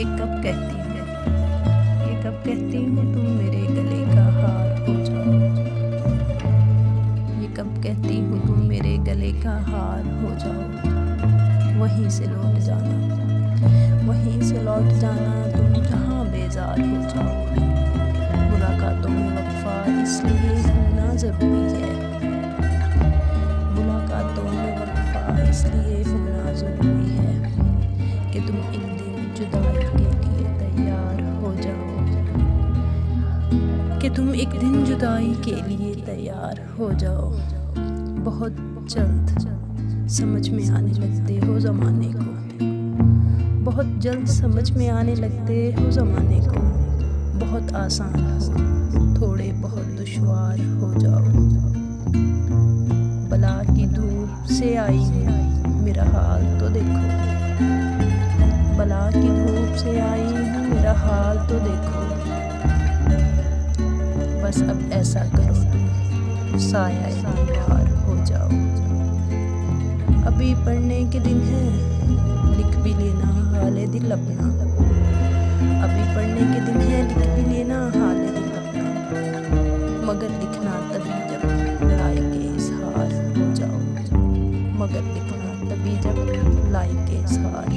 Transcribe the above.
ये कब कहती है, ये कब कहती हूँ तुम मेरे गले का हार हो जाओ। ये कब कहती हूँ तुम मेरे गले का हार हो जाओ। वहीं से लौट जाना, वहीं से लौट जाना, तुम जहाँ बेजार हो जाओ। मुलाकातों में वफ़ा इसलिए होना ज़रूरी है, मुलाकातों में वफ़ा इसलिए होना ज़रूरी है कि तुम एक दिन जुदाई के लिए तैयार हो जाओ, कि तुम एक दिन जुदाई के लिए तैयार हो जाओ। बहुत जल्द समझ में आने लगते हो ज़माने को, बहुत जल्द समझ में आने लगते हो ज़माने को। बहुत आसान हो, थोड़े बहुत दुश्वार हो जाओ। बला की धूप से आई हूँ, मेरा हाल तो देखो। बला की धूप से आई हूँ, मेरा हाल तो देखो। बस अब ऐसा करो तुम साया दीवार हो जाओ। अभी पढ़ने के दिन है, लिख भी लेना हाले दिल अपना। अभी पढ़ने के दिन है, लिख भी लेना हाले दिल अपना। मगर लिखना तभी जब लायके इज़हार हो जाओ, मगर लिखना तभी जब लायके इज़हार